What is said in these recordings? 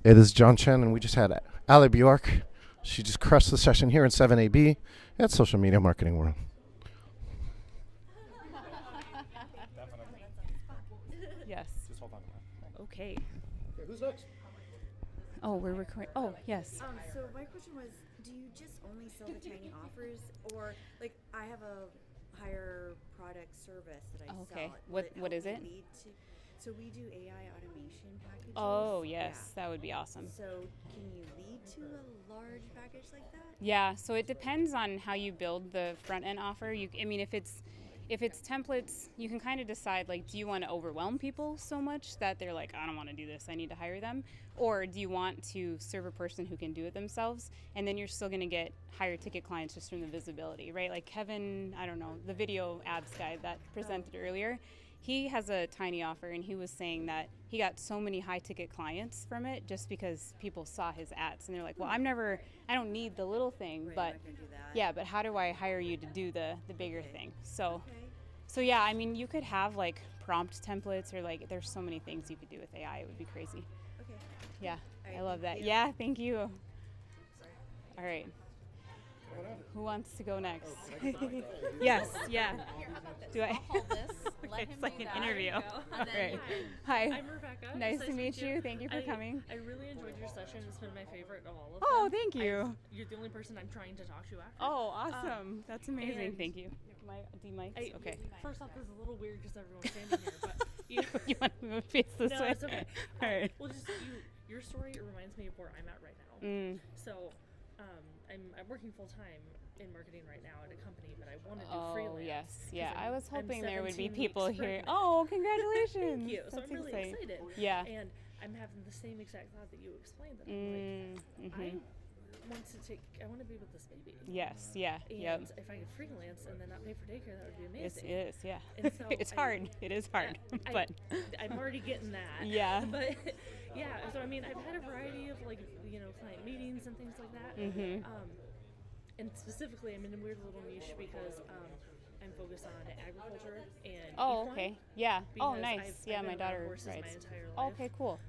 It is John Chen, and we just had Allie Bjerk. She just crushed the session here in 7AB at Social Media Marketing World. Yes. Just hold on. Okay. Who's next? Oh, we're recording. Oh, yes. So my question was, do you just only sell the tiny offers, or like I have a higher product service that I Okay. sell? What is it? So we do AI automation packages. Oh, yes. That would be awesome. So can you lead to a large package like that? Yeah, so it depends on how you build the front end offer. If it's templates, you can kind of decide, like, do you want to overwhelm people so much that they're like, I don't want to do this, I need to hire them? Or do you want to serve a person who can do it themselves? And then you're still going to get higher ticket clients just from the visibility, right? Like Kevin, I don't know, the video ads guy that presented earlier, he has a tiny offer, and he was saying that he got so many high ticket clients from it just because people saw his ads and they're like, well, I don't need the little thing, Right, but I can do that. yeah, but how do I hire you to do the bigger thing? So yeah, you could have like prompt templates, or like there's so many things you could do with AI. It would be crazy. Okay. Yeah, All right, I love that. thank you. Yeah, thank you. Sorry. All right. Who wants to go next? Yes, yeah. Do I? Hold this. Let Okay, him it's like do an that. interview. And then Right. you can- Hi. I'm Rebecca. Nice It's to meet you. Thank you for coming. I really enjoyed your session. It's been my favorite of all of Oh, them. thank you. You're the only person I'm trying to talk to after. Oh, awesome. That's amazing. and Thank you. My mics? Okay. First off, this is a little weird because everyone's standing here, but you, You want to move face this no, way? it's okay. All right. Well, just your story reminds me of where I'm at right now. So, I'm working full time in marketing right now at a company, but I want to do Oh, freelance. yes. 'cause Yeah, I was I'm hoping there would be 17 people weeks here. pregnant. Oh, congratulations. Thank you. So That's I'm really exciting. excited. Yeah. And I'm having the same exact thought that you explained. That I'm like, I want to be with this baby. Yes, yeah, And yep. if I could freelance and then not pay for daycare, that would be It amazing. is, yeah. And so It's hard. It is hard, but I'm already getting that. Yeah. But yeah, so I've had a variety of client meetings and things like that. And specifically, I'm in a weird little niche because I'm focused on agriculture and oh, equine. okay, yeah. Oh, Because nice. I've Yeah, been my around daughter horses rides. my entire life. Okay, cool.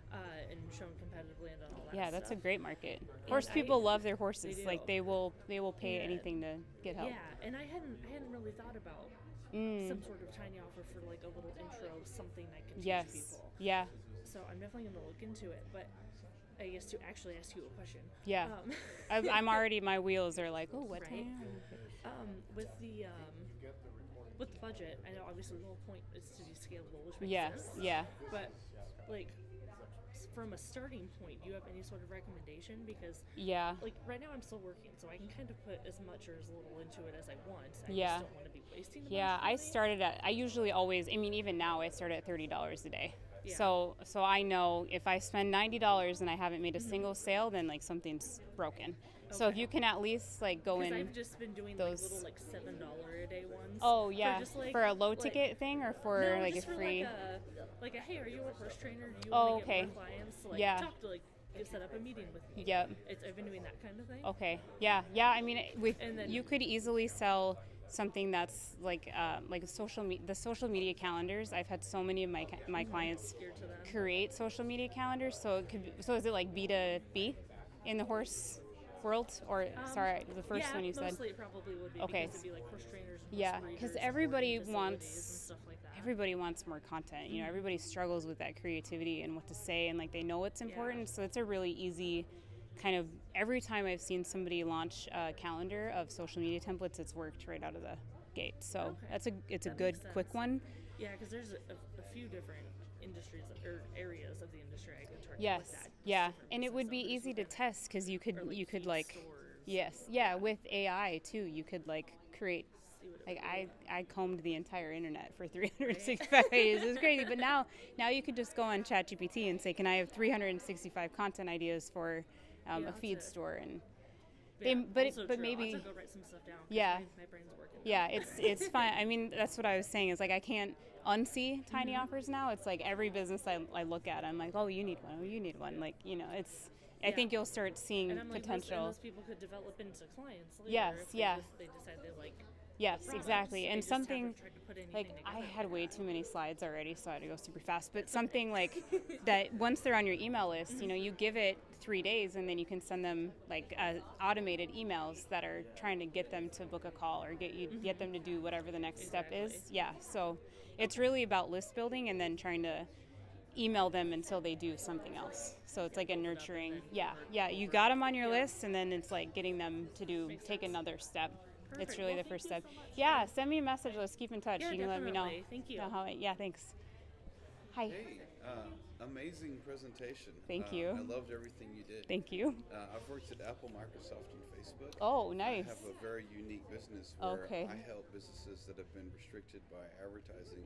And shown competitively and done all that Yeah, that's a stuff. great market. Horse people love their horses. They Like do. they will pay Yeah. anything to get help. Yeah, and I hadn't really thought about some sort of tiny offer for like a little intro, something I can teach Yes. people. Yeah. So I'm definitely going to look into it, but I guess to actually ask you a question. Yeah. I'm already, my wheels are like, oh, what Right. time? With the budget, I know obviously the whole point is to be scalable, which makes Yes. sense. Yeah. But like from a starting point, do you have any sort of recommendation? Because Yeah. like right now I'm still working, so I can kind of put as much or as little into it as I want. I Yeah. just don't want to be wasting. Yeah, I started at, I usually always, even now I start at $30 a day. Yeah. So I know if I spend $90 and I haven't made a single sale, then like something's broken. So if you can at least like go in. I've just been doing those like little like $7 a day ones. Oh yeah, For, just, like, for a low ticket thing or for no, like just a for free. Like a hey, are you a horse trainer? Do you Oh, want to okay. get more clients? Like, Yeah. talk to set up a meeting with me. Yep. I've been doing that kind of thing. Okay. Yeah. And then- You could easily sell something that's like the social media calendars. I've had so many of my clients Geared to them. create social media calendars. So it could. So is it like B2B in the horse world, or sorry, the first one you said? Mostly it probably would be Okay. because it'd be like horse trainers and Yeah, horse because breeders, everybody boarding wants facilities and stuff like that. everybody wants more content. Everybody struggles with that creativity and what to say, and like they know it's important. So it's a really easy kind of. Every time I've seen somebody launch a calendar of social media templates, it's worked right out of the gate. So Okay. it's a That good makes quick sense. one. Yeah, because there's a few different industries or areas of the industry I could target Yes, with that. yeah, Different and it business would be owners easy to within it. test because you could Or, you could feed like stores. yes, yeah, with AI too. You could like create. See what it Like would be. I combed the entire internet for 365 days. It was crazy. But now you could just go on ChatGPT and say, can I have 365 content ideas for a that's feed it. store? And Yeah, but also but true. maybe I'll have to go write some stuff down. 'Cause Yeah. my brain's working. yeah, it's fine. That's what I was saying. Is like I can't unsee tiny offers now. It's like every business I look at, I'm like, oh, you need one. Oh, you need one. Like it's. I Yeah. think you'll start seeing And I'm like, potential. those people could develop into clients later. Yes, if yeah. They decide they like Yes, products. exactly. They And just haven't something tried to put like anything I together. had way too many slides already, so I had to go super fast. But something like that, once they're on your email list, you give it 3 days, and then you can send them like automated emails that are trying to get them to book a call or get them to do whatever the next step is. Exactly. Yeah. So it's really about list building and then trying to email them until they do something else. So it's like a build it up and nurturing. then Yeah, work yeah. You over got it. them on your Yeah. list, and then it's like getting them to Makes take sense. another step. It's Perfect. really Well, the first thank step. you so much. Yeah, send me a message. Let's keep in touch. Yeah, You can let me know. definitely. Thank you. Yeah, thanks. Hi. Hey, amazing presentation. Thank you. I loved everything you did. Thank you. I've worked at Apple, Microsoft, and Facebook. Oh, nice. I have a very unique business where Okay. I help businesses that have been restricted by advertising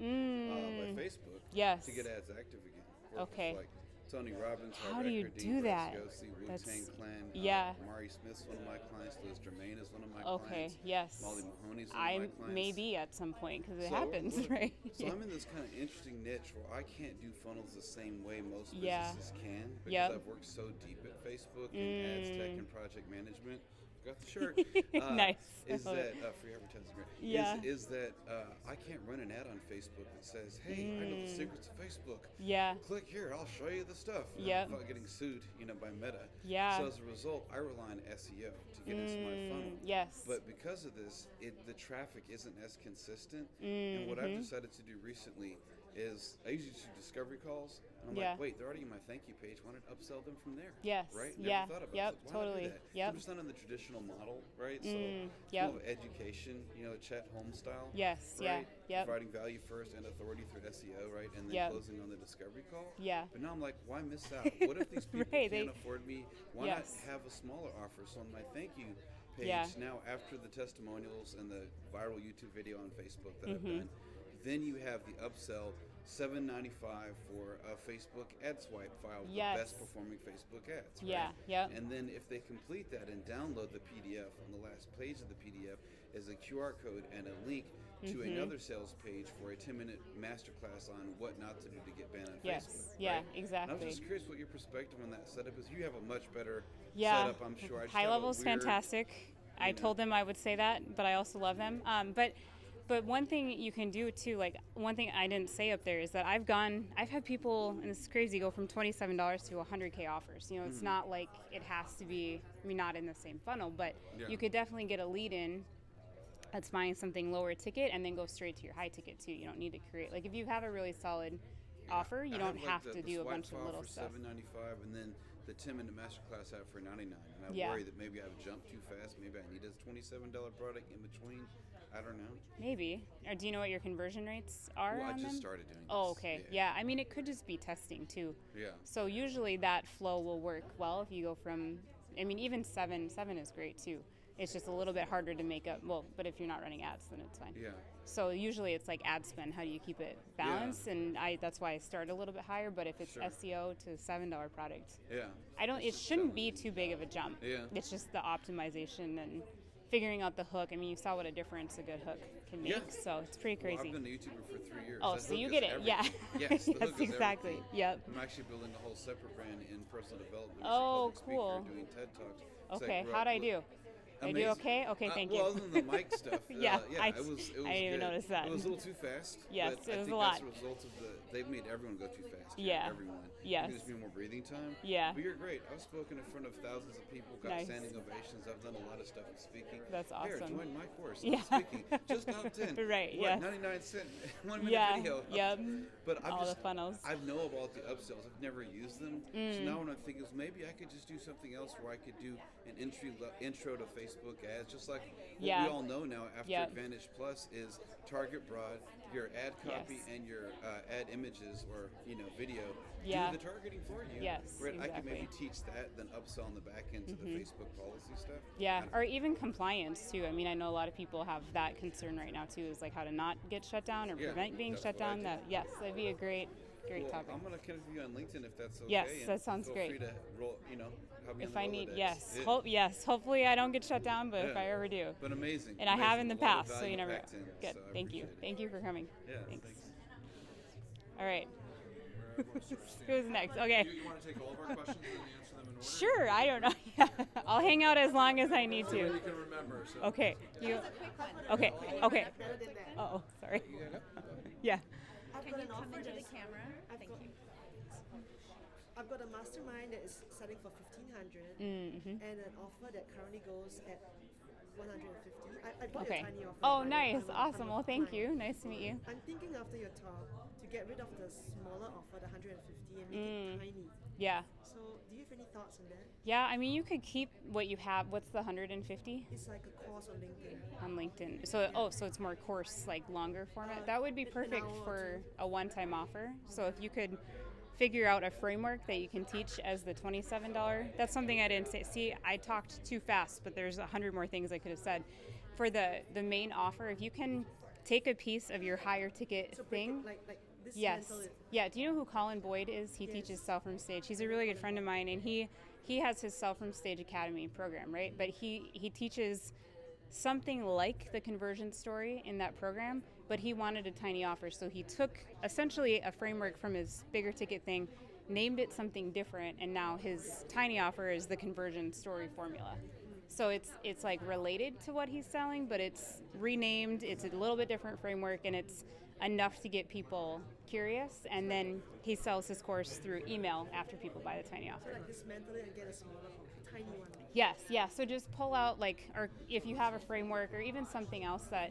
by Facebook Yes. to get ads active again. Work Okay. with, like Tony Robbins, How Hard do you Record, do that? Wu-Tang That's- Clan. yeah. Mari Smith's one of my clients. Liz Germain is one of my Okay. clients. Yes. Molly Mahoney's one I of my clients. maybe at some point because it So, happens, look, right? So I'm in this kind of interesting niche where I can't do funnels the same way most Yeah. businesses can because Yep. I've worked so deep at Facebook and ads tech and project management. Got the shirt. Nice. Is I love that it. free advertising? Right? Yeah. Is that I can't run an ad on Facebook that says, "Hey, I know the secrets of Facebook. Yeah. Click here, I'll show you the stuff." Yep. Without getting sued, by Meta. Yeah. So as a result, I rely on SEO to get into my funnel. Yes. But because of this, the traffic isn't as consistent. And what I've Mm-hmm. decided to do recently is I usually do discovery calls. And I'm Yeah. like, wait, they're already in my thank you page. Why not upsell them from there? Yes. Right? Never Yeah. thought about Yep. it. Why Totally. Not do that? Yep. I'm just not in the traditional model, right? So Yep. more of education, chat home style. Yes. Right? Yeah. Yep. Providing value first and authority through SEO, right? And then Yep. closing on the discovery call. Yeah. But now I'm like, why miss out? What if these people Right, can't afford me? Why Yes. not have a smaller offer? So on my thank you page, Yeah. now after the testimonials and the viral YouTube video on Facebook that Mm-hmm. I've done, then you have the upsell $7.95 for a Facebook ad swipe file with Yes. the best performing Facebook ads. Right? Yeah, yep. And then if they complete that and download the PDF, on the last page of the PDF is a QR code and a link to Mm-hmm. another sales page for a 10-minute masterclass on what not to do to get banned on Yes. Facebook. Yeah. right? And Exactly. I'm just curious what your perspective on that setup is. You have a much better Yeah. setup, I'm sure. I just High have a level's weird- fantastic. I know. told them I would say that, but I also love them. But one thing you can do too, like one thing I didn't say up there is that I've had people, and this is crazy, go from $27 to 100K offers. It's not like it has to be, not in the same funnel, but Yeah. you could definitely get a lead in that's buying something lower ticket and then go straight to your high ticket too. You don't need to create, like if you have a really solid offer, you I don't like have the to do a swipe bunch of file little for stuff. $7.95 and then the 10-minute masterclass I have for $99. And I Yeah. worry that maybe I've jumped too fast. Maybe I need a $27 product in between. I don't know. Maybe. Or do you know what your conversion rates are Well, I on just them? started doing Oh, this. okay. Yeah. It could just be testing too. Yeah. So usually that flow will work well if you go from, even seven is great too. It's just a little bit harder to make up. Well, but if you're not running ads, then it's fine. Yeah. So usually it's like ad spend. How do you keep it balanced? And that's why I start a little bit higher. But if it's Sure. SEO to $7 product, Yeah. it shouldn't be too big of a jump. Yeah. It's just the optimization and figuring out the hook. You saw what a difference a good hook can make. Yeah. So it's pretty Well, crazy. I've been a YouTuber for 3 years. Oh, That so hook you is get it. Yeah. everything. Yes, the Yes, hook is exactly. everything. Yep. I'm actually building a whole separate brand in personal development. as a Oh, public cool. Speaker, doing TED Talks. So Okay, grew how'd up I do? with- Did I do Amazing. okay? Okay, thank well, you. other than the mic stuff, Yeah, I it was didn't even good. notice that. It was a little too fast. Yes, but it I was think a that's lot. a result of they've made everyone go too fast. Yeah. Everyone. Yes. There needs to be more breathing time. Yeah. But you're great. I've spoken in front of thousands of people, got Nice. standing ovations. I've done a lot of stuff in speaking. That's Here, awesome. join my course. Yeah. I'm speaking. Just top 10. Right, What, yes. 99-cent, 1 minute Yeah, video. yep. But I've All just, the funnels. I know about the upsells. I've never used them. So now what I'm thinking is maybe I could just do something else where I could do an intro to Facebook ads, just like what Yeah. we all know now after Yep. Advantage Plus is target broad, your ad copy Yes. and your ad images or video Yeah. do the targeting for you. Yes, Right? I could maybe exactly. teach that, then upsell on the back end to the Facebook policy stuff. Yeah, And- or even compliance too. I know a lot of people have that concern right now too, is like how to not get shut down or Yeah, prevent being that's shut what I down. do. Yes, that'd be a great well, topic. I'm gonna connect with you on LinkedIn if that's okay. Yes, and that sounds feel great. Free to roll, help me If on I the need, Rolodex. yes, Yeah. hopefully I don't get shut down, but if Yeah. I ever do, But amazing. and I have in the Amazing. A lot of past, so value you never know. packed in, Good, so I thank you, appreciate it. thank you for coming. Yeah, Thanks. thanks. All right. Who's next? Okay. You want to take all of our questions and answer them in order? Sure. I don't know. Yeah. I'll hang out as long as I need So to. you can remember. So. Okay. You. Okay. Okay. Oh, sorry. Yeah. I've got an offer into that the is- camera? I've got- I've got a mastermind that is selling for 1,500 Mm-hmm. and an offer that currently goes at 150. I bought Okay. your tiny offer. Oh, I'm nice. I'm Awesome. I'm a Well, thank client. you. Nice to meet you. I'm thinking after your talk to get rid of the smaller offer, the 150, and make it tiny. Yeah. So, do you have any thoughts on that? Yeah. I mean, you could keep what you have. What's the 150 It's like a course on LinkedIn. on LinkedIn? So it's more course, like longer format. That would be an perfect hour or for a one-time offer. So if you could figure out a framework that you can teach as the $27. That's something I didn't say. See, I talked too fast, but there's 100 more things I could have said. For the main offer, if you can take a piece of your higher ticket So break thing. it like this Yes. mental. Yeah. Do you know who Colin Boyd is? He Yes. teaches Self from Stage. He's a really good friend of mine, and he has his Self from Stage Academy program, right? But he teaches something like the conversion story in that program, but he wanted a tiny offer. So he took essentially a framework from his bigger ticket thing, named it something different, and now his tiny offer is the conversion story formula. So it's like related to what he's selling, but it's renamed, it's a little bit different framework, and it's enough to get people curious, and then he sells his course through email after people buy the tiny offer. Like dismantle it and get a smaller, tiny one. Yes, yeah. So just pull out or if you have a framework or even something else that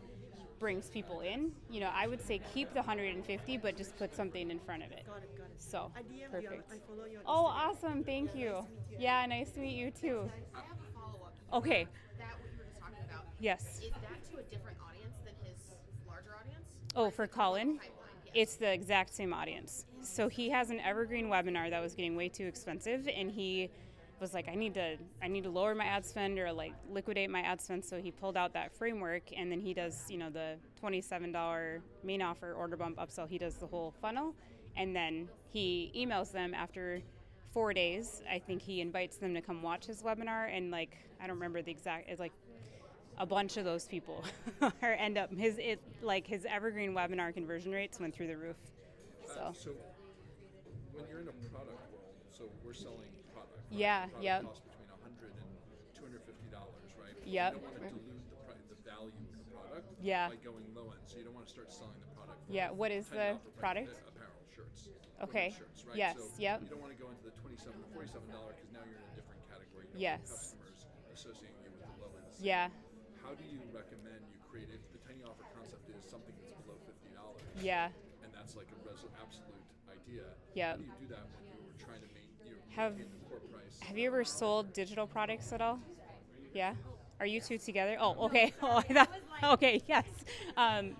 brings people in, I would say keep the 150, but just put something in front of it. Got it. So I DM you. perfect. I follow you on Oh, Instagram. awesome! Thank you. Nice to meet you. Yeah, nice to meet you too. I have a follow-up. Okay. That what you were just talking about. Yes. Is that to a different audience than his larger audience? Oh, for Colin, Pipeline, yes. it's the exact same audience. So he has an evergreen webinar that was getting way too expensive, and he was like, I need to lower my ad spend or like liquidate my ad spend. So he pulled out that framework, and then he does the $27 main offer, order bump, upsell. He does the whole funnel, and then he emails them after 4 days. I think he invites them to come watch his webinar, and I don't remember the exact. It's like a bunch of those people end up his evergreen webinar conversion rates went through the roof. So So when you're in a product world, so we're selling product. Right? Yeah, Product yep. costs between $100 and $250, right? Yep. You don't want to dilute the value of the product Yeah. by going low end. So you don't want to start selling the product. for Yeah, what is $10 the price. product? Apparel, shirts. Okay. Women's Shirts, right? Yes, So yep. You don't want to go into the $27 or $47 because now you're in a different category. You don't Yes. want customers associating you with the low end. yeah, How do you recommend you create it? The tiny offer concept is something that's below $50. yeah. And that's like a absolute idea. Yep. How do you do that when you're trying to Have- maintain the core price? Have you ever sold digital products at all? Yeah. Are you two together? Oh, okay. Oh, I thought. Okay, yes.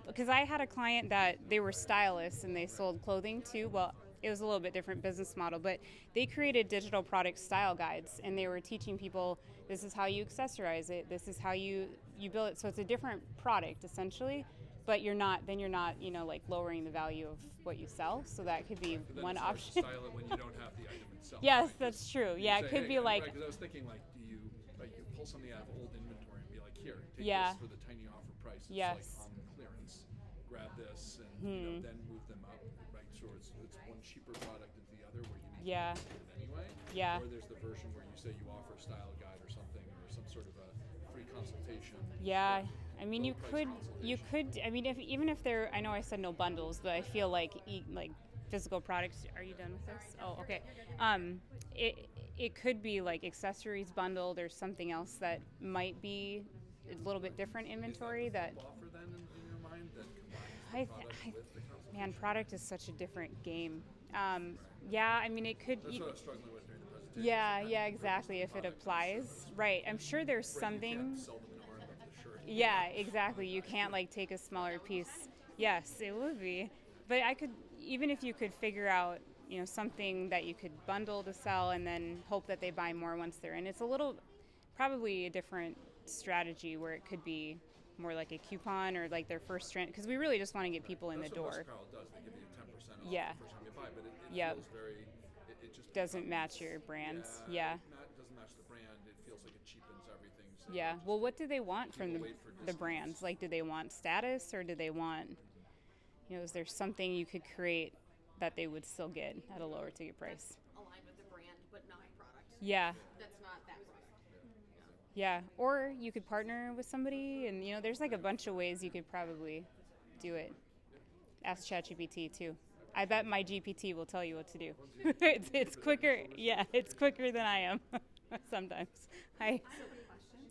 Because I had a client that they were stylists and they sold clothing too. Well, it was a little bit different business model, but they created digital product style guides, and they were teaching people this is how you accessorize it, this is how you build it. So it's a different product essentially, but you're not lowering the value of what you sell. So that could be But then one it's hard to option. style it when you don't have the item itself. Yes, right? that's 'Cause true. you Yeah, say, it could hey, be like. because I was thinking do you pull something out of old inventory and be like, here, take Yeah. this for the tiny offer price. It's Yes. like on clearance. Grab this and then move them up, right? So it's one cheaper product into the other where you need Yeah. to do it anyway. Yeah. Or there's the version where you say you offer a style guide or something or some sort of a free consultation. Yeah, I mean, Low you price could. I mean, even if they're, I know I said no bundles, but I feel like physical products. Are you done with this? Oh, okay. It could be like accessories bundled or something else that might be a little bit different inventory. That Offer then in your mind that combines the I, product I with the consultation. man, product is such a different game. Yeah, I mean, it could. That's what I was struggling with during the presentation. Yeah, exactly. If it applies, right? I'm sure there's You something. can't sell them an arm of the shirt. Yeah, exactly. You can't take a smaller piece. Yes, it would be. But I could, even if you could figure out, something that you could bundle to sell and then hope that they buy more once they're in. It's probably a different strategy where it could be more like a coupon or like their first strand, because we really just want to get people in the That's what door. most apparel does. They give you 10% off Yeah. the first time you buy, but it Yep. feels very. It just Doesn't match your brand. Yeah. Doesn't match the brand. It feels like it cheapens everything. So Yeah. Well, what do they want from People the wait for the discounts. brands? Like, do they want status or do they want, is there something you could create that they would still get at a lower ticket price. Aligned with the brand, but not the product. Yeah. That's not that product. Yeah, or you could partner with somebody, and there's like a bunch of ways you could probably do it. Ask ChatGPT too. I bet my GPT will tell you what to do. it's quicker. Yeah, it's quicker than I am sometimes. Hi.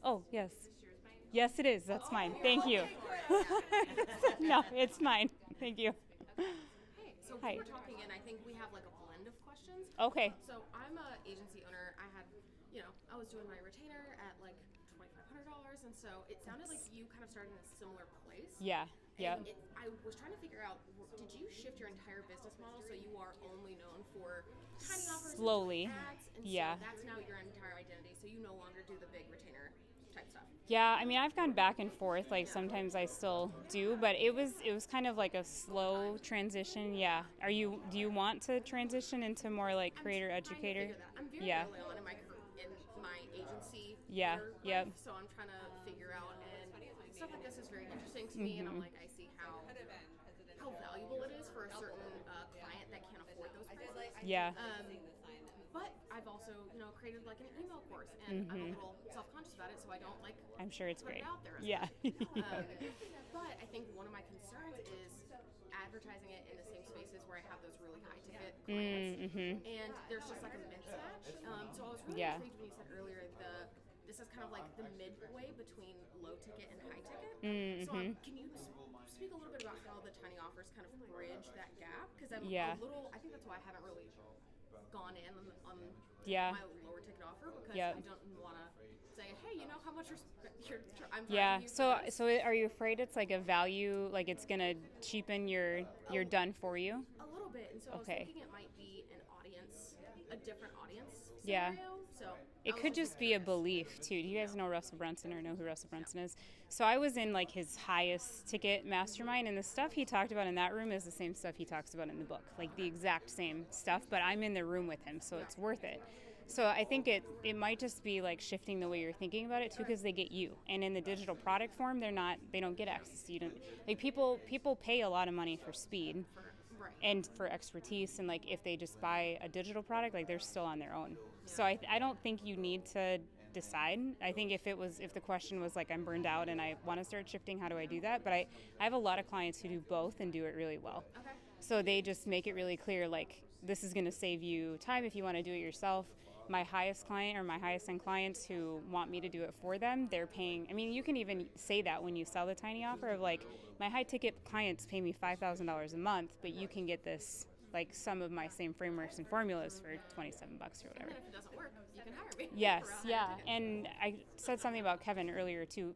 Oh yes, yes it is. That's mine. Thank you. No, it's mine. Thank you. Hey, so Hi. we're talking, and I think we have like a blend of questions. Okay. So I'm a agency owner. I had, I was doing my retainer at like $2,500, and so it sounded like you kind of started in a similar place. Yeah. Yeah. And I was trying to figure out, did you shift your entire business model so you are only known for tiny offers Slowly. and ads? And Yeah. so that's now your entire identity. So you no longer do the big retainer type stuff. Yeah, I mean, I've gone back and forth. Like sometimes I still do, but it was kind of like a slow transition. Yeah. Do you want to transition into more like creator educator? I'm very Yeah. early on in my agency. Yeah. career Yep. life, so I'm trying to figure out, and stuff like this is very interesting to me. And I'm like, I see how valuable it is for a certain client that can't afford those prices. Yeah. But I've also, created like an email course, and I'm a little self-conscious about it, so I don't like. I'm sure it's put great. It out there as Yeah. much. But I think one of my concerns is advertising it in the same spaces where I have those really high ticket clients, and there's just like a mismatch. So I was really Yeah. intrigued when you said earlier this is kind of like the midway between low ticket and high ticket. So can you speak a little bit about how the tiny offers kind of bridge that gap? Because I'm Yeah. I think that's why I haven't really gone in on Yeah. my lower ticket offer, because Yep. I don't want to say, hey, how much I'm Yeah. charging you So for this. are you afraid it's like a value, like it's gonna cheapen your done for you? A little bit, and so I was Okay. thinking it might be a different audience Yeah. scenario. So It could just be a belief too. Do you guys know Russell Brunson or know who Russell Brunson is? So I was in like his highest ticket mastermind, and the stuff he talked about in that room is the same stuff he talks about in the book, like the exact same stuff, but I'm in the room with him, so it's worth it. So I think it might just be like shifting the way you're thinking about it too, because they get you, and in the digital product form, they don't get access to you. Like people pay a lot of money for speed and for expertise, and like if they just buy a digital product, like they're still on their own. So I don't think you need to decide. I think if the question was like, I'm burned out and I want to start shifting, how do I do that? But I have a lot of clients who do both and do it really well. Okay. So they just make it really clear, like, this is going to save you time if you want to do it yourself. My highest client or my highest end clients who want me to do it for them, they're paying, I mean, you can even say that when you sell the tiny offer of like, my high ticket clients pay me $5,000 a month, but you can get this, like some of my same frameworks and formulas for $27 or whatever. And if it doesn't work, you can hire me. Yes, for a yeah. higher ticket. And I said something about Kevin earlier too.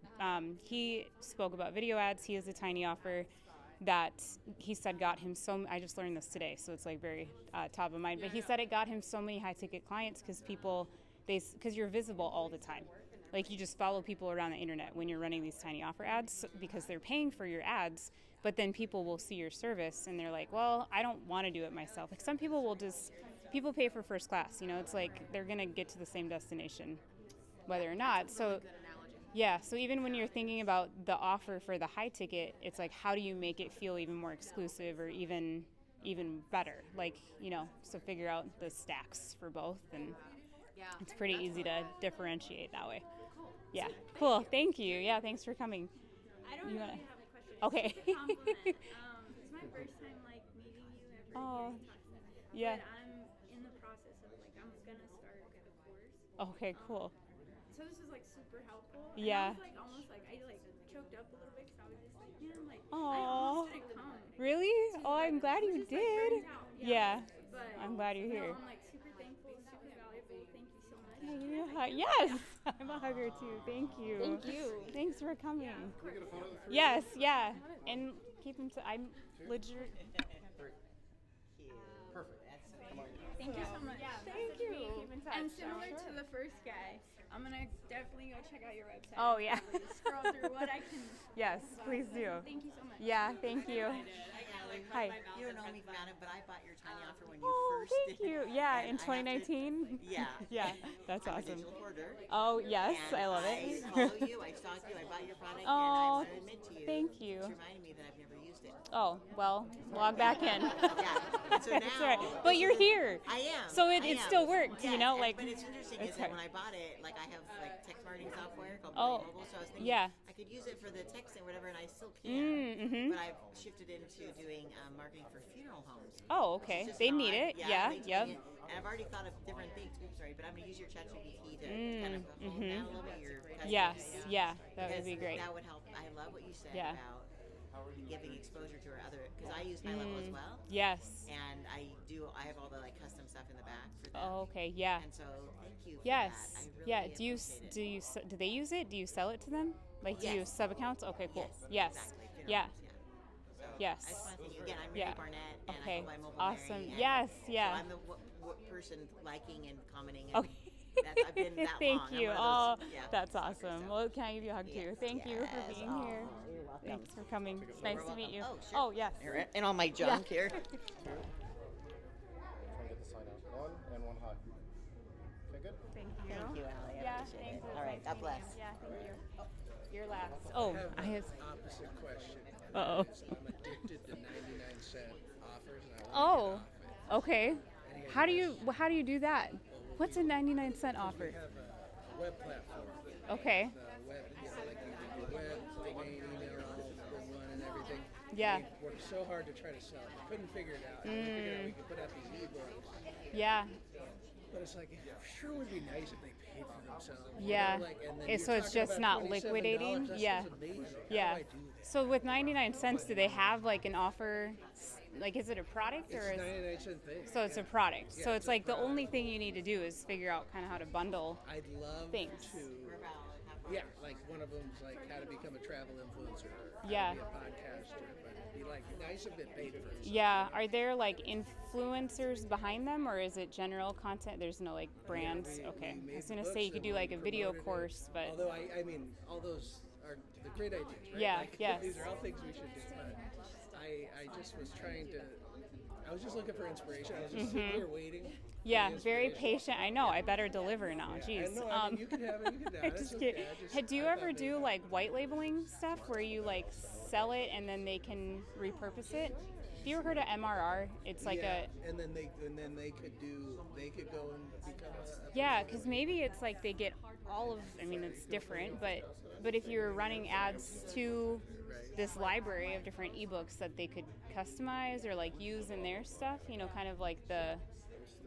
He spoke about video ads. He has a tiny offer that he said got him I just learned this today, so it's like very top of mind. But he said it got him so many high ticket clients because because you're visible all the time. Like you just follow people around the internet when you're running these tiny offer ads because they're paying for your ads, but then people will see your service and they're like, well, I don't want to do it myself. Like some people people pay for first class, it's like they're going to get to the same destination whether or not. So Good analogy. yeah, so even when you're thinking about the offer for the high ticket, it's like, how do you make it feel even more exclusive or even better? Like, so figure out the stacks for both, and Yeah. it's pretty easy to differentiate that way. Cool. Yeah, cool. Thank you. Yeah, thanks for coming. I don't You really wanna- have a question. Okay. It's just a compliment. It's my first time meeting you ever. Oh, here in Texas. yeah. But I'm in the process of I'm gonna start a course. Okay, cool. So this is super helpful. Yeah. And I was almost I choked up a little bit because I was just I Aw. almost didn't come. Really? Oh, I'm glad you Just, did. burnt out. Yeah. But I'm glad you're here. I'm super thankful, super valuable. Thank you so much. Yes, I'm a hugger too. Thank you. Thank you. Thanks for coming. Yes, yeah, and keep them. I'm legit. Thank you so much. Thank you. Keep in touch. And similar to the first guy, I'm gonna definitely go check out your website. Oh, and yeah. probably scroll through what I can. Yes, please do. Thank you so much. Yeah, thank you. Allie. Hi. You don't know me from Adam, but I bought your tiny offer when you Oh, first thank did. you. Yeah, And in I have to- 2019. Yeah. Yeah, that's I'm awesome. a digital hoarder. Oh, yes, And I love I it. follow you. I stalk you. I bought your product, and I Oh, want to admit to you. thank you. It's reminding me that I've never used it. Oh, well, log back in. Yeah. And so now, It's all right. But you're here. I am. So it I am. still worked, Yes, you know, like. But it's interesting it's is that hard. when I bought it, like I have like text marketing software called Oh, Mobile, so I was thinking yeah. I could use it for the texting or whatever, and I still can. Mm-hmm. But I've shifted into doing marketing for funeral homes. Oh, okay. It's just They an need odd- it. Yeah, they do yep. need it. And I've already thought of different things. Oops, sorry, but I'm going to use your ChatGPT to kind of hold down a little bit your customer Yes, base. yeah, that would Because be great. That would help. I love what you said Yeah. about giving exposure to our other, because I use my level as well. Yes. And I have all the like custom stuff in the back for them. Oh, okay. Yeah. And so thank you for Yes. that. I really Yeah. appreciate it. Do they use it? Do you sell it to them? Like, do you Yes. sub accounts? Okay, cool. Yes. Yes. Exactly. Yeah. Funerals, So Yes. I just want to thank you again. I'm Mary Yeah. Barnett, and Okay. I go by Mobile Awesome. Mary, and Yes. So Yeah. I'm the person liking and commenting. And Okay. I've been that Thank long. you. I'm one Oh, of those, that's stalkers, awesome. so. Well, can I give you a hug too? Yes, Thank you for yes. being Oh, here. you're welcome. Thanks for coming. It's nice to meet you. Oh, sure. Oh, yes. And all my junk here. Try and get the sign out. One and one high. Okay, good. Thank you. Thank you, Allie. I Yeah, appreciate thanks. it. All right. God bless. Yeah, thank you. You're last. Oh, I have. Opposite question. Uh-oh. I'm addicted to 99-cent offers, and I want to Oh, get off it. okay. How do you do that? What's a 99-cent offer? We have a web platform. Okay. The web, like you can do web, domain, email, all in one and everything. Yeah. We worked so hard to try to sell it. We couldn't figure it out. We figured out we could put out these ebooks. Yeah. But it's like, it sure would be nice if they paid for themselves. You Yeah. know, like, and then So you're it's talking just about not $27. liquidating? That Yeah. sounds amazing. How Yeah. do I do that? So with 99 cents, do they have like an offer? Like, is it a product It's or? a 99-cent thing. So it's yeah. a product. Yeah, So it's it's a like the product. only thing you need to do is figure out kind of how to bundle. I'd love things. to. Yeah, like one of them's like how to become a travel influencer, or how Yeah. to be a podcaster. But it'd be like nice if it paid for itself. Yeah. Are there like influencers behind them, or is it general content? There's no like brands. We Okay. made I was the gonna books say you could and do like we a video promoted it. course, but Although I mean, all those are the great ideas, right? Yeah, Like, yes. These are all things we should do. But I just was trying to. I was just looking for inspiration. I was just sitting here waiting. for yeah, the very inspiration. patient. I know. I better deliver now. Yeah, Jeez. I know, I mean, you can have it. You can have it. Just It's kidding. okay. I just- Hey, do you I ever thought do maybe- like white labeling stuff where you like sell it and then they can repurpose it? Have you ever heard of MRR? It's like yeah, and then they could go and become a yeah, because maybe it's like they get all of. I mean, it's different, but if you're running ads to this library of different ebooks that they could customize or like use in their stuff, you know, kind of like the.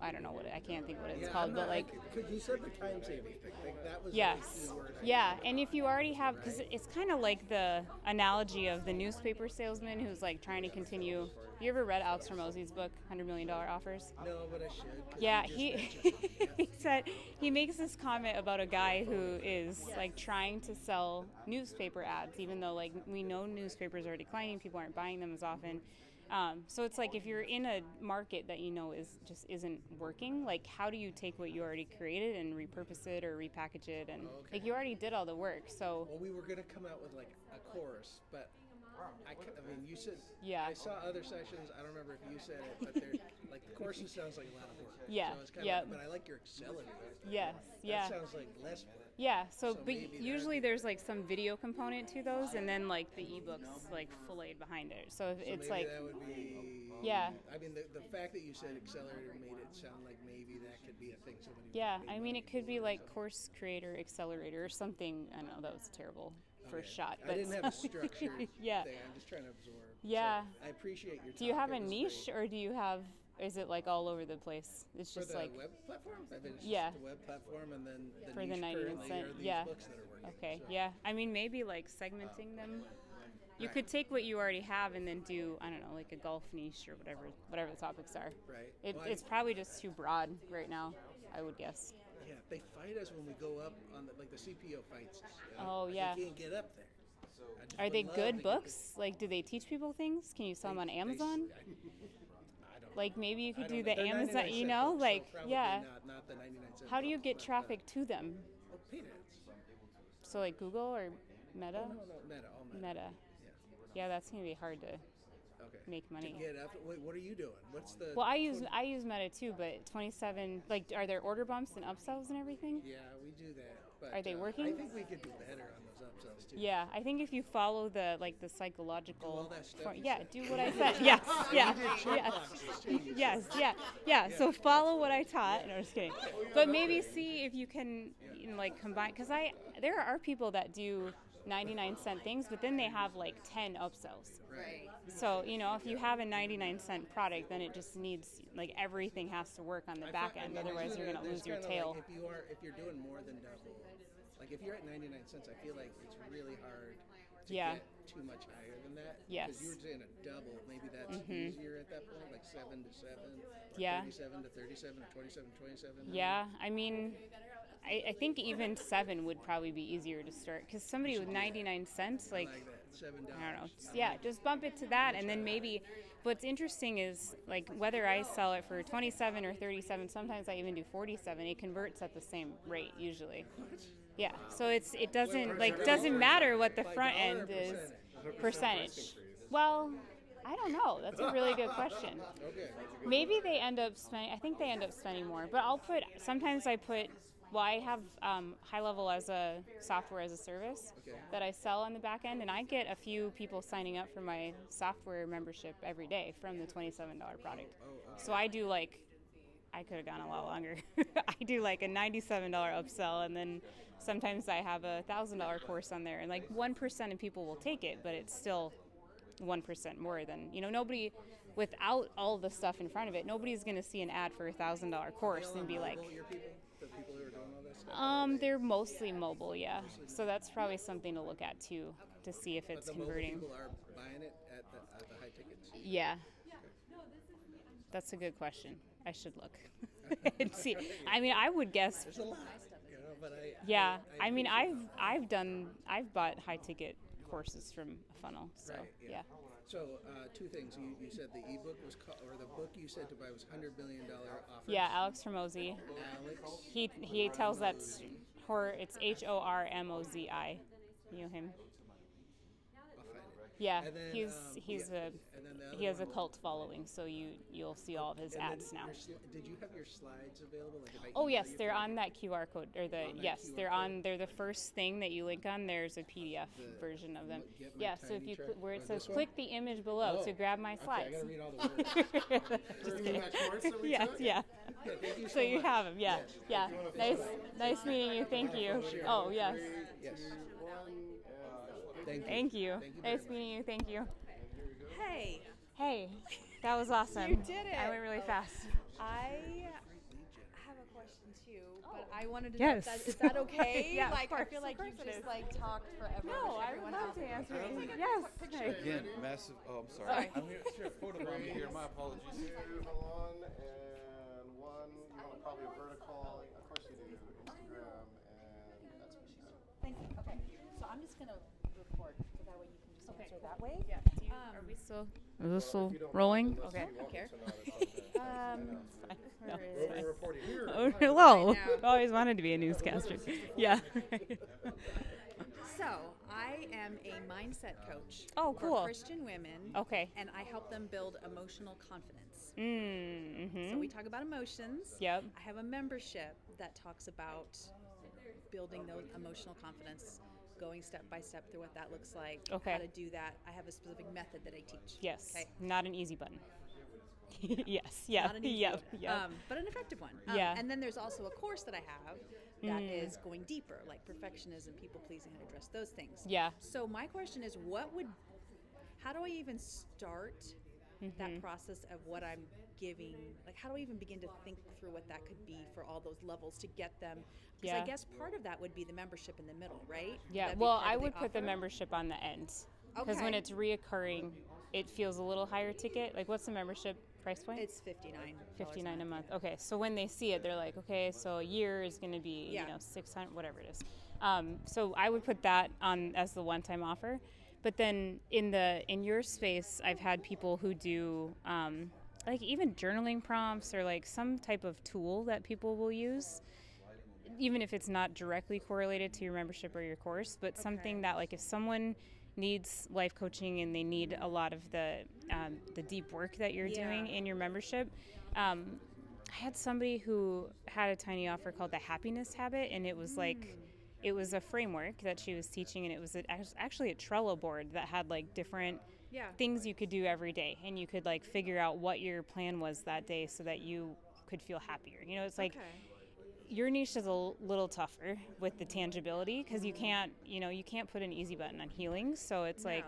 I don't know what I can't think what it's called, but like. Because you said the time saving thing. Like, that was Yes. the key word. Yeah, and if you already have, because it's kind of like the analogy of the newspaper salesman who's like trying to continue. You ever read Alex Hormozy's book, $100 Million Offers? No, but I should. 'Cause Yeah, you just he mentioned it. he said he makes this comment about a guy who is like trying to sell newspaper ads, even though like we know newspapers are declining, people aren't buying them as often. So it's like if you're in a market that you know is just isn't working, like how do you take what you already created and repurpose it or repackage it, and like you already did all the work. So Well, we were going to come out with like a chorus, but I mean, you said. Yeah. I saw other sessions. I don't remember if you said it, but they're like the choruses sounds like a lot of work. Yeah, So it's kind yeah. of, but I like your accelerator. yes, yeah. That sounds like less work. Yeah, so, So but maybe that usually would- there's like some video component to those, and then like the ebooks like filleted behind it. So So it's maybe like, that would be. Yeah. I mean, the fact that you said accelerator made it sound like maybe that could be a thing somebody. would yeah, pay I mean money it could be for, like so. course creator accelerator or something. I know that was a terrible first Okay. shot, I but didn't have a structured yeah. thing. I'm just trying to absorb. Yeah. So I appreciate your. Do you have talk. a It was niche, great. or do you have? Is it like all over the place? It's For just the like web platform? I mean, it's Yeah. just the web platform, and then the for the niche 99 currently cent. are these Yeah. books that are working. Okay. so. Yeah. I mean maybe like segmenting them. You Right. could take what you already have and then do I don't know like a golf niche or whatever the topics are. Right. It, Well, it's probably just too broad right now, I would guess. Yeah, they fight us when we go up on the CPO fights. Oh, yeah. We can't get up there. I just Are would they love good to get books? Like, do they teach people things? Can you sell them on Amazon? I don't Like, maybe you I could don't do know. the They're Amazon, 99 you cent know? books, so Like, probably yeah. Not the 99 cent How do you books, get but, traffic to them? Oh, paid ads. So, like, Google or Meta? Oh, no, Meta, all Meta. Meta. Yeah. Yeah, that's going to be hard to. make money. To get up, wait, what are you doing? What's the? Well, I use Meta too, but 27. Like, are there order bumps and upsells and everything? Yeah, we do that. But, Are they working? I think we could do better on those upsells too. Yeah, I think if you follow the psychological. Do all that stuff you yeah, said. do what I said. Yes, yeah, You did yes, checkboxes too, you yes, said. yeah. So follow what I taught. No, just kidding. But maybe see if you can, combine. Because there are people that do 99-cent things, but then they have like 10 upsells. Right. So, if you have a 99-cent product, then it just needs, everything has to work on the back end. Otherwise, you're going to lose your tail. Like if you're doing more than double, like if you're at 99 cents, I feel like it's really hard to get too much higher than that. Yes. Because you were saying a double, maybe that's easier at that point, like 7 to 7, or Yeah. 37 to 37, or 27 to 27. Yeah, I mean, I think even 7 would probably be easier to start, because somebody with 99 cents, like that, $7. I don't know. Just bump it to that, and then maybe. What's interesting is whether I sell it for 27 or 37. Sometimes I even do 47. It converts at the same rate usually. Yeah, so it doesn't matter what the front end is percentage. Well, I don't know. That's a really good question. Okay. Maybe they end up spending. I think they end up spending more. But sometimes I put. Well, I have High Level as a software as a service that I sell on the back end, and I get a few people signing up for my software membership every day from the $27 product. So I do I could have gone a lot longer. I do a $97 upsell, and then sometimes I have a $1,000 course on there, and 1% of people will take it, but it's still 1% more than nobody. Without all the stuff in front of it, nobody's going to see an ad for a $1,000 course and be like. The people who are doing all that stuff? They're mostly mobile, yeah. So that's probably something to look at too, to see if it's But the converting. mobile people are buying it at the high tickets. Yeah. That's a good question. I should look and see. I mean, I would guess. There's a lot, but I've bought high ticket courses from a funnel. So Right, yeah. So two things. You said the ebook was or the book you said to buy was $100 billion offers. Yeah, Alex Hormozy. Alex. He tells it's HORMOZI. You know him? I'll find it. Yeah, And then, he has a cult following, so you'll see all of his ads now. Did you have your slides available? If I Oh email yes, you they're for on that QR code, or they're the first thing that you link on. There's a PDF version of them. Get My Yeah, so if Tiny you Chart- where it or says this one? click the image below to grab my Okay, I slides. gotta read all the words. Just the kidding. course that we Yes, took? yeah. Yeah, thank you So so you much. have them, yeah, yeah. Nice meeting you. Thank you. Oh yes. Yes. Thank you. Thank you. Thank you very Nice meeting you. Thank you. Hey, Hey, that was awesome. you did it. I went really fast. I have a question too, but I wanted to Yes. know if is that okay? Yeah, of I course, feel like of you course it just is. talked forever. No, with I everyone would love else. to answer It's it. like a Yes. picture. Again, massive. Oh, I'm sorry. Sorry. I'm here. Sure, photograph me here. My apologies. Hold on, and one. You want probably a vertical. Of course you do. Instagram, and that's what she said. Thank you. Okay, so I'm just gonna record so that way you can just answer that way. Yeah. Are we still? Is this still rolling? Okay. I don't care. No, We're reporting here. Oh, hello. Always wanted to be a newscaster. Yeah. So I am a mindset coach Oh, cool. for Christian women. Okay. And I help them build emotional confidence. Mm-hmm. So we talk about emotions. Yep. I have a membership that talks about building those emotional confidence, going step by step through what that looks like, Okay. how to do that. I have a specific method that I teach. Yes. Okay. Not an easy button. Yes. Yeah. Not an easy Yep. one, Yep. but an effective one. Yeah. And then there's also a course that I have that is going deeper, like perfectionism, people pleasing, how to address those things. Yeah. So my question is, how do I even start that process of what I'm giving? Like, how do I even begin to think through what that could be for all those levels to get them? Because Yeah. I guess part of that would be the membership in the middle, right? Would Yeah. that be Well, part I of would put the offer? membership on the end, because when Okay. it's reoccurring, it feels a little higher ticket. Like, what's the membership price point? It's $59. $59 a month. Okay, so when they see it, they're like, okay, so a year is going to be, Yeah. 600, whatever it is. So I would put that on as the one-time offer. But then in your space, I've had people who do like even journaling prompts or like some type of tool that people will use, even if it's not directly correlated to your membership or your course, but something that like if someone needs life coaching and they need a lot of the deep work that you're doing in your membership. I had somebody who had a tiny offer called the Happiness Habit, and it was like, it was a framework that she was teaching, and it was actually a Trello board that had like different things you could do every day, and you could like figure out what your plan was that day so that you could feel happier. You know, it's like your niche is a little tougher with the tangibility because you can't put an easy button on healing. So it's like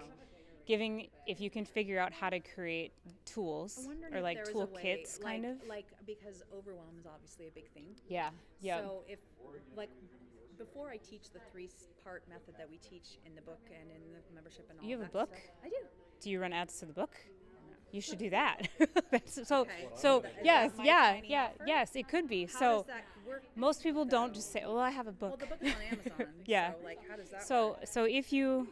giving, if you can figure out how to create tools or like toolkits kind of. Like, because overwhelm is obviously a big thing. Yeah. Yeah. So if, like, before I teach the 3-part method that we teach in the book and in the membership and all that. You have a book? Stuff, I do. Do you run ads to the book? You should do that. So Okay. yes, Is that my yeah, tiny yeah, offer? yes, it could be. How So does that work? most people don't just say, "Well, I have a book." Well, the book is on Amazon. Yeah. So, like, how does that So work? so if you,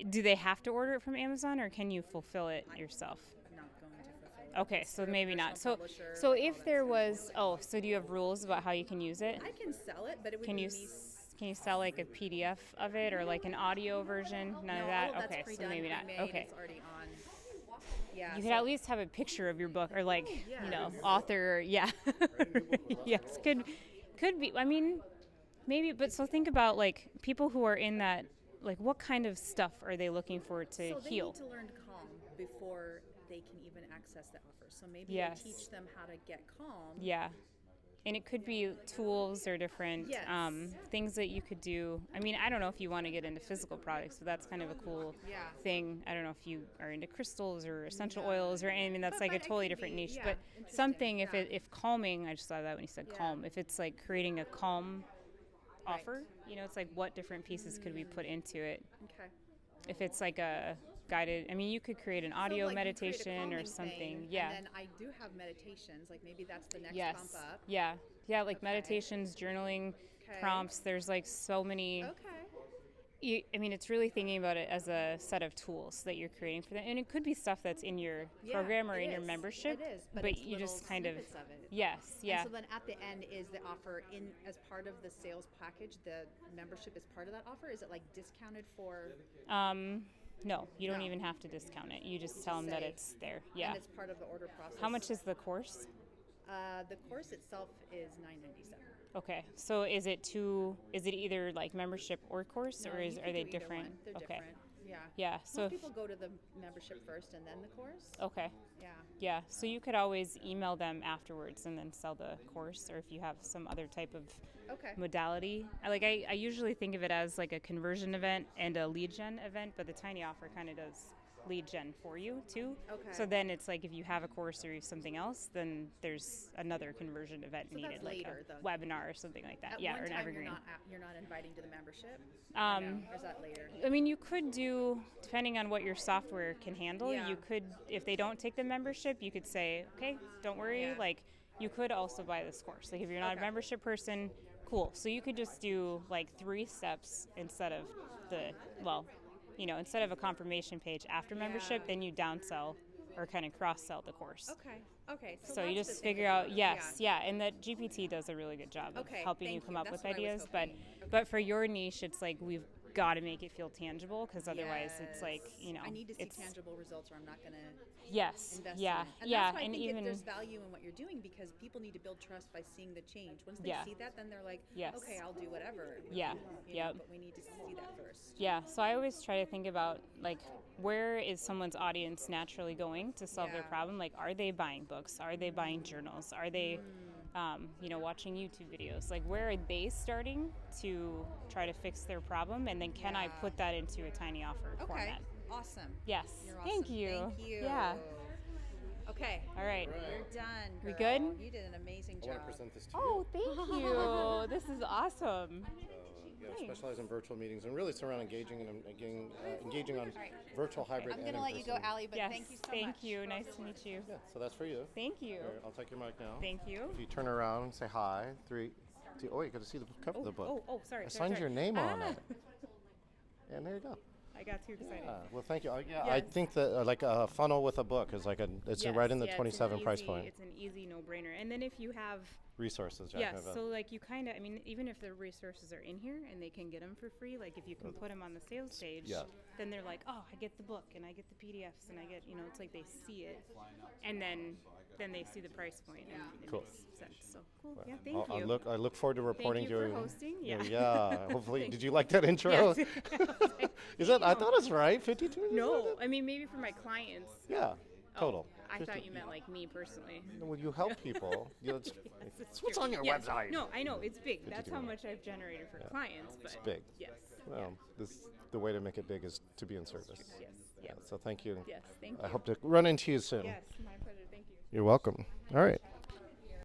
do they have to order it from Amazon, or can you fulfill it yourself? I'm not going to fulfill it. Okay, It's so through a maybe not. personal So publisher, so like all if that there stuff. was, so do you have rules about how you can use it? I can sell it, but it would Can be you me. can you sell like a PDF of it or like an audio version? None No, of that. all of that's Okay, so pre-done, maybe not. pre-made, Okay. It's already on. Yeah. You could at least have a picture of your book, or like, yeah. you know, author. Yeah. Yes, could be. I mean, maybe. But so think about like people who are in that. Like, what kind of stuff are they looking for to So they heal? need to learn to calm before they can even access the offer. So maybe Yes. I teach them how to get calm. Yeah. And it could be tools or different Yes. things that you could do. I mean, I don't know if you want to get into physical products, but that's kind of a cool thing. I don't know if you are into crystals or essential oils or anything. That's like a But it totally could different be, niche. yeah, But interesting, something, yeah. if calming, I just thought of that when you said calm. If it's like creating a calm offer, you know, it's like what different pieces could we put into it? Okay. If it's like a guided, I mean, you could create an audio So, like, you create a meditation or calming something. thing, Yeah. And then I do have meditations. Like maybe that's the next Yes. bump up. Yeah. Yeah, like meditations, journaling, Okay. prompts. There's like so many. Okay. I mean, it's really thinking about it as a set of tools that you're creating for them. And it could be stuff that's in your program or it in your is. membership. It is, but it's you just little kind of. snippets of it. Yes, yeah. And so then at the end is the offer in as part of the sales package. The membership is part of that offer. Is it like discounted for? No, you don't No. even have to discount it. You just tell them that say- it's there. Yeah. And it's part of the order process. How much is the course? The course itself is $9.97. Okay, so is it either like membership or course, No, or you are can they do either different? one. They're Okay. different. Yeah. Yeah. So Most people go to the membership first and then the course. okay. Yeah. Yeah. So you could always email them afterwards and then sell the course, or if you have some other type of Okay. modality. I usually think of it as like a conversion event and a lead gen event, but the tiny offer kind of does lead gen for you too. Okay. So then it's like if you have a course or something else, then there's another conversion event So needed, that's like later, a though. webinar or something like that. At Yeah, one or an time evergreen. you're not inviting to the membership. Or no? Or is that later? I mean, you could do, depending on what your software can handle, Yeah. you could, if they don't take the membership, you could say, okay, don't worry. Yeah. Like, you could also buy this course. Like, if you're not a Okay. membership person, cool. So you could just do like 3 steps instead of instead of a confirmation page after membership, then you downsell or kind of cross-sell the course. Okay. Okay. So that's you the just thing figure about out, it. yes, yeah, and that GPT does a really good job of Okay, helping you thank come you. up That's with what I was ideas. But hoping. but for your niche, it's like we've got to make it feel tangible, because otherwise it's like, Yes. I need to see it's tangible results, or I'm not going to yes, invest yeah, in it. And yeah, that's why and I think even there's value in what you're doing, because people need to build trust by seeing the change. Once they Yeah. see that, then they're like, Yes. okay, I'll do whatever. Yeah, You know, yep. but we need to see that first. Yeah, so I always try to think about like, where is someone's audience naturally going to solve their Yeah. problem? Like, are they buying books? Are they buying journals? Are they, watching YouTube videos? Like, where are they starting to try to fix their problem? And then can I Yeah. put that into a tiny offer Okay. format? Awesome. Yes. You're Thank awesome. you. Thank you. Yeah. Okay. All right. We're done. We girl. good? You did an amazing I job. want to present this to you. Oh, thank you. This is awesome. Yeah, Thanks. specialize in virtual meetings and really it's around engaging on virtual, hybrid, I'm and going to let you go, in-person. Allie, but Yes. thank you so much. Thank you. Nice to meet you. Yeah, so that's for you. Thank you. Here, I'll take your mic now. Thank you. If you turn around and say hi, 3, 2, oh, you got to see the cover of the book. Sorry. I sorry, signed sorry. your name on Ah. it. And there you go. I got too excited. Well, thank you. I Yes. think that like a funnel with a book is like it's right in the Yes, 27 price point. It's an easy no-brainer. And then if you have resources. You're Yes, talking about. so like you kind of, I mean, even if the resources are in here and they can get them for free, like if you can put them on the sales page, then they're like, oh, I get the book and I get the PDFs and I get, you know, it's like they see it, and then they see the price point and it Cool. makes sense. So cool. Well, Yeah, thank you. I look forward to reporting Thank you to for hosting. Yeah. Yeah. Hopefully, did you like that intro? Yes. Is that? I thought it was right. 52. No, I mean maybe for my clients. Yeah. Total. I thought you meant like me personally. When you help people, it's what's true. on your Yes. website. No, I know it's big. That's 52 how much I've generated for clients. But It's big. Yes. Well, the way to make it big is to be in service. Yes. Yeah. So thank you. Yes. Thank you. I hope to run into you soon. Yes, my pleasure. Thank you. You're welcome. All right.